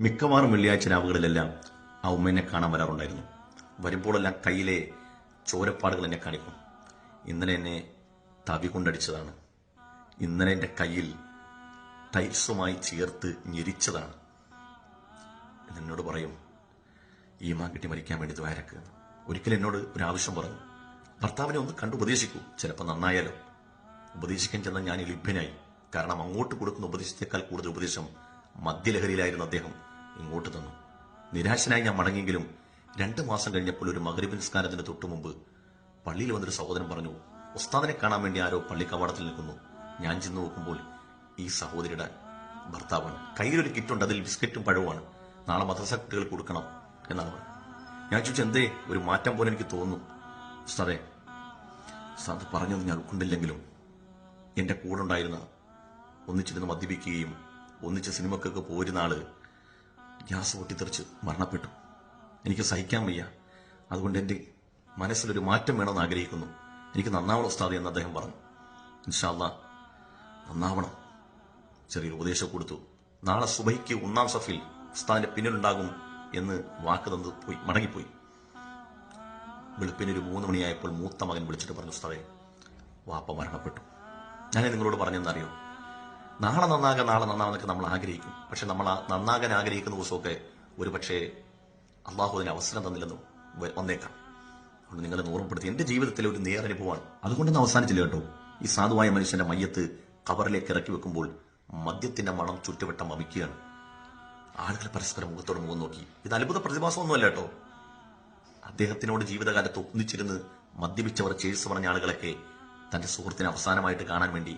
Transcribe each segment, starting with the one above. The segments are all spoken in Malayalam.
മിക്കവാറും വെള്ളിയാഴ്ച രാവുകളിലെല്ലാം ആ ഉമ്മേനെ കാണാൻ വരാറുണ്ടായിരുന്നു. വരുമ്പോഴെല്ലാം കയ്യിലെ ചോരപ്പാടുകൾ എന്നെ കാണിക്കും. ഇന്നലെ എന്നെ തവി കൊണ്ടടിച്ചതാണ്, ഇന്നലെ എൻ്റെ കയ്യിൽ ടൈൽസുമായി ചേർത്ത് ഞെരിച്ചതാണ് എന്നോട് പറയും. ഈമാൻ കിട്ടി മരിക്കാൻ വേണ്ടി ദ്വാരക്ക്. ഒരിക്കലും എന്നോട് ഒരു ആവശ്യം പറഞ്ഞു, ഭർത്താവിനെ ഒന്ന് കണ്ടു ഉപദേശിക്കൂ, ചിലപ്പോൾ നന്നായാലോ. ഉപദേശിക്കാൻ ചെന്നാൽ ഞാൻ ലഭ്യനായി. കാരണം അങ്ങോട്ട് കൊടുക്കുന്ന ഉപദേശത്തേക്കാൾ കൂടുതൽ ഉപദേശം മദ്യലഹരിയിലായിരുന്ന അദ്ദേഹം ഇങ്ങോട്ട് തന്നു. നിരാശനായി ഞാൻ മടങ്ങിയെങ്കിലും 2 മാസം കഴിഞ്ഞപ്പോൾ ഒരു മഗ്‌രിബ് നിസ്കാരത്തിന് തൊട്ടു മുമ്പ് പള്ളിയിൽ വന്നൊരു സഹോദരൻ പറഞ്ഞു, ഉസ്താദിനെ കാണാൻ വേണ്ടി ആരോ പള്ളി കവാടത്തിൽ നിൽക്കുന്നു. ഞാൻ ചെന്ന് നോക്കുമ്പോൾ ഈ സഹോദരിയുടെ ഭർത്താവാണ്. കയ്യിലൊരു കിറ്റുണ്ട്, അതിൽ ബിസ്ക്കറ്റും പഴവുമാണ്. നാളെ മദ്രസ കുട്ടികൾ കൊടുക്കണം എന്നാണ് പറഞ്ഞത്. ഞാൻ ചോദിച്ചു, എന്തേ ഒരു മാറ്റം പോലെ എനിക്ക് തോന്നുന്നു. ഉസ്താദെ, ഉസ്താദ് പറഞ്ഞത് ഞാൻ ഉൾക്കൊണ്ടില്ലെങ്കിലും എന്റെ കൂടെ ഉണ്ടായിരുന്ന, ഒന്നിച്ചിരുന്ന് മദ്യപിക്കുകയും ഒന്നിച്ച് സിനിമക്കൊക്കെ പോരുന്ന ആള് ഗ്യാസ് പൊട്ടിത്തെറിച്ച് മരണപ്പെട്ടു. എനിക്ക് സഹിക്കാൻ വയ്യ. അതുകൊണ്ട് എന്റെ മനസ്സിലൊരു മാറ്റം വേണമെന്ന് ആഗ്രഹിക്കുന്നു. എനിക്ക് നന്നാവണം ഉസ്താദ് എന്ന് അദ്ദേഹം പറഞ്ഞു. ഇൻഷാ അല്ലാഹ് നന്നാവണം. ചെറിയൊരു ഉപദേശം കൊടുത്തു. നാളെ സുബഹിക്ക് 1-ാം സഫിൽ ഉസ്താദിന്റെ പിന്നിലുണ്ടാകും എന്ന് വാക്ക് തന്നു പോയി, മടങ്ങിപ്പോയി. വെളുപ്പിന് ഒരു 3 മണിയായപ്പോൾ മൂത്ത മകൻ വിളിച്ചിട്ട് പറഞ്ഞു, ഉസ്താദെ, വാപ്പ മരണപ്പെട്ടു. ഞാൻ നിങ്ങളോട് പറഞ്ഞെന്നറിയോ, നാളെ നന്നാവാന്നൊക്കെ നമ്മൾ ആഗ്രഹിക്കും. പക്ഷെ നമ്മൾ നന്നാകാൻ ആഗ്രഹിക്കുന്ന ദിവസമൊക്കെ ഒരു പക്ഷേ അള്ളാഹു അതിന് അവസരം തന്നില്ലെന്ന് വന്നേക്കാം. അതുകൊണ്ട് നിങ്ങളെ ഓർമ്മപ്പെടുത്തി. എന്റെ ജീവിതത്തിലെ ഒരു നേരനുഭവമാണ്. അതുകൊണ്ടൊന്നും അവസാനിച്ചില്ല കേട്ടോ. ഈ സാധുവായ മനുഷ്യന്റെ മയ്യത്ത് ഖബറിലേക്ക് ഇറക്കി വെക്കുമ്പോൾ മദ്യത്തിന്റെ മണം ചുറ്റുവട്ടം വമിക്കുകയാണ്. ആളുകൾ പരസ്പരം മുഖത്തോട് മുഖം നോക്കി. ഇത് അത്ഭുത പ്രതിഭാസമൊന്നുമല്ല കേട്ടോ. അദ്ദേഹത്തിനോട് ജീവിതകാലത്ത് ഒന്നിച്ചിരുന്ന് മദ്യപിച്ചവർ ചേഴ്സ് പറഞ്ഞ ആളുകളൊക്കെ തന്റെ സുഹൃത്തിനെ അവസാനമായിട്ട് കാണാൻ വേണ്ടി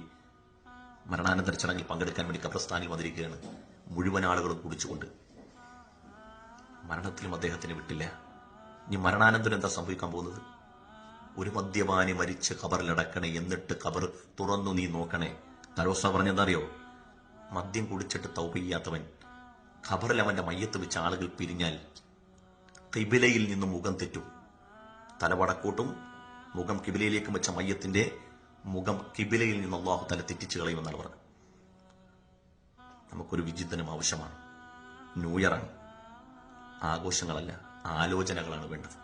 മരണാനന്തര ചടങ്ങിൽ പങ്കെടുക്കാൻ വേണ്ടി ഖബർസ്ഥാനിൽ വന്നിരിക്കുകയാണ്. മുഴുവൻ ആളുകളും കുടിച്ചുകൊണ്ട്. മരണത്തിലും അദ്ദേഹത്തിന് വിട്ടില്ല. ഇനി മരണാനന്തരം എന്താ സംഭവിക്കാൻ പോകുന്നത്? ഒരു മദ്യപാനി മരിച്ച് ഖബറിലടക്കണേ, എന്നിട്ട് ഖബർ തുറന്നു നീ നോക്കണേ. തലോസ പറഞ്ഞെന്താ അറിയോ? മദ്യം കുടിച്ചിട്ട് തൗബ ചെയ്യാത്തവൻ ഖബറിൽ അവന്റെ മയ്യത്ത് വെച്ച് ആളുകൾ പിരിഞ്ഞാൽ കിബിലയിൽ നിന്ന് മുഖം തെറ്റും. തല വടക്കോട്ടും മുഖം കിബിലയിലേക്കും വെച്ച മയ്യത്തിന്റെ മുഖം കിബിലയിൽ നിന്ന് അല്ലാഹു തല തെറ്റിച്ചു കളയുമെന്നാണ് പറഞ്ഞത്. നമുക്കൊരു വിചിന്തനം ആവശ്യമാണ്. ന്യൂ ഇയറാണ്. ആഘോഷങ്ങളല്ല, ആലോചനകളാണ് വേണ്ടത്.